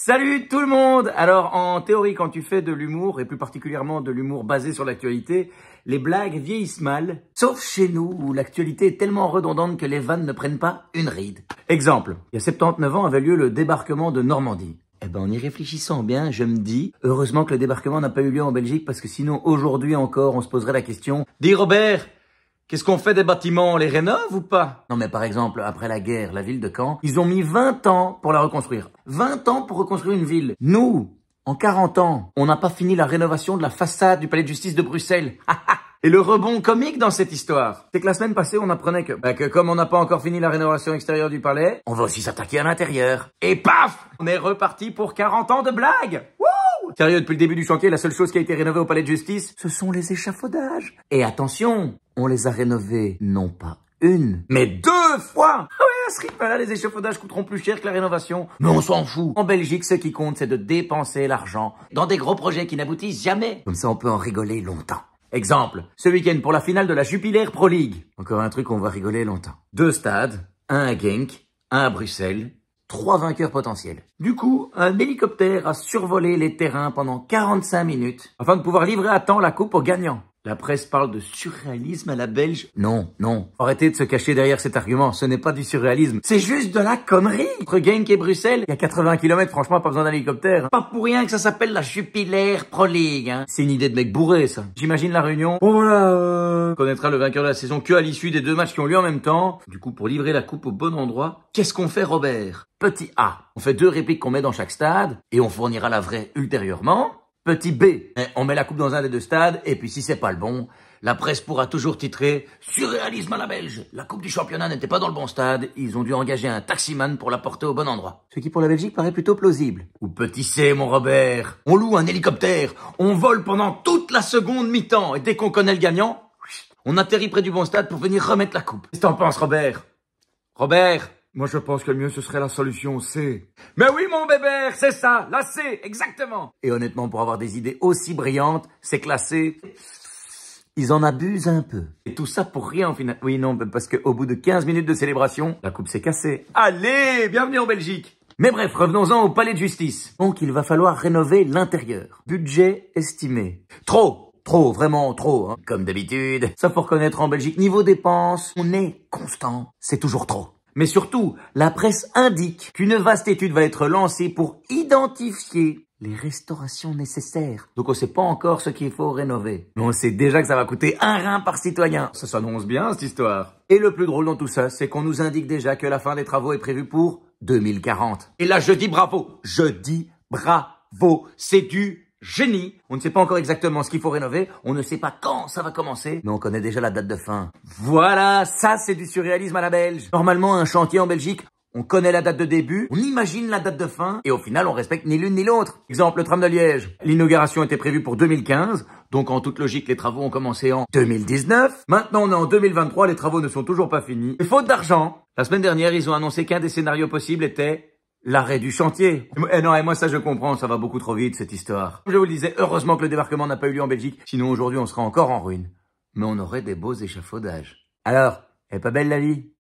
Salut tout le monde! Alors en théorie, quand tu fais de l'humour, et plus particulièrement de l'humour basé sur l'actualité, les blagues vieillissent mal, sauf chez nous où l'actualité est tellement redondante que les vannes ne prennent pas une ride. Exemple, il y a 79 ans avait lieu le débarquement de Normandie. Eh ben en y réfléchissant bien, je me dis, heureusement que le débarquement n'a pas eu lieu en Belgique parce que sinon aujourd'hui encore on se poserait la question, dis Robert, qu'est-ce qu'on fait des bâtiments? On les rénove ou pas? Non mais par exemple, après la guerre, la ville de Caen, ils ont mis 20 ans pour la reconstruire. 20 ans pour reconstruire une ville. Nous, en 40 ans, on n'a pas fini la rénovation de la façade du palais de justice de Bruxelles. Et le rebond comique dans cette histoire, c'est que la semaine passée, on apprenait que comme on n'a pas encore fini la rénovation extérieure du palais, on va aussi s'attaquer à l'intérieur. Et paf! On est reparti pour 40 ans de blagues! Wouh! Sérieux, depuis le début du chantier, la seule chose qui a été rénovée au palais de justice, ce sont les échafaudages. Et attention, on les a rénovés, non pas une, mais 2 fois! Ah ouais, à ce rythme-là, les échafaudages coûteront plus cher que la rénovation. Mais on s'en fout. En Belgique, ce qui compte, c'est de dépenser l'argent dans des gros projets qui n'aboutissent jamais. Comme ça, on peut en rigoler longtemps. Exemple, ce week-end pour la finale de la Jupiler Pro League. Encore un truc où on va rigoler longtemps. 2 stades, un à Genk, un à Bruxelles, 3 vainqueurs potentiels. Du coup, un hélicoptère a survolé les terrains pendant 45 minutes afin de pouvoir livrer à temps la coupe aux gagnants. La presse parle de surréalisme à la belge. Non, non. Arrêtez de se cacher derrière cet argument. Ce n'est pas du surréalisme. C'est juste de la connerie. Entre Genk et Bruxelles, il y a 80 km, franchement, pas besoin d'un hélicoptère. Pas pour rien que ça s'appelle la Jupiler Pro League, hein. C'est une idée de mec bourré, ça. J'imagine la réunion. Bon, voilà, connaîtra le vainqueur de la saison que à l'issue des 2 matchs qui ont lieu en même temps. Du coup, pour livrer la coupe au bon endroit, qu'est-ce qu'on fait, Robert? Petit A. On fait 2 répliques qu'on met dans chaque stade et on fournira la vraie ultérieurement. Petit B, on met la coupe dans un des 2 stades, et puis si c'est pas le bon, la presse pourra toujours titrer « Surréalisme à la Belge ». La coupe du championnat n'était pas dans le bon stade, ils ont dû engager un taximan pour la porter au bon endroit. Ce qui pour la Belgique paraît plutôt plausible. Ou petit C, mon Robert, on loue un hélicoptère, on vole pendant toute la seconde mi-temps, et dès qu'on connaît le gagnant, on atterrit près du bon stade pour venir remettre la coupe. Qu'est-ce que t'en penses, Robert? Robert? Moi, je pense que le mieux, ce serait la solution C. Mais oui, mon bébé, c'est ça, la C, exactement. Et honnêtement, pour avoir des idées aussi brillantes, c'est que la C, ils en abusent un peu. Et tout ça pour rien, au final. Oui, non, parce qu'au bout de 15 minutes de célébration, la coupe s'est cassée. Allez, bienvenue en Belgique. Mais bref, revenons-en au palais de justice. Donc, il va falloir rénover l'intérieur. Budget estimé. Trop, vraiment trop, hein. Comme d'habitude. Ça faut reconnaître en Belgique, niveau dépenses, on est constant. C'est toujours trop. Mais surtout, la presse indique qu'une vaste étude va être lancée pour identifier les restaurations nécessaires. Donc on sait pas encore ce qu'il faut rénover. Mais on sait déjà que ça va coûter 1 rein par citoyen. Ça s'annonce bien, cette histoire. Et le plus drôle dans tout ça, c'est qu'on nous indique déjà que la fin des travaux est prévue pour 2040. Et là, je dis bravo. Je dis bravo. C'est du génie. On ne sait pas encore exactement ce qu'il faut rénover, on ne sait pas quand ça va commencer, mais on connaît déjà la date de fin. Voilà, ça c'est du surréalisme à la belge. Normalement, un chantier en Belgique, on connaît la date de début, on imagine la date de fin, et au final, on respecte ni l'une ni l'autre. Exemple, le tram de Liège. L'inauguration était prévue pour 2015, donc en toute logique, les travaux ont commencé en 2019. Maintenant, on est en 2023, les travaux ne sont toujours pas finis. Et faute d'argent, la semaine dernière, ils ont annoncé qu'un des scénarios possibles était l'arrêt du chantier. Et non, et moi ça je comprends, ça va beaucoup trop vite cette histoire. Je vous le disais, heureusement que le débarquement n'a pas eu lieu en Belgique, sinon aujourd'hui on serait encore en ruine. Mais on aurait des beaux échafaudages. Alors, elle est pas belle la vie?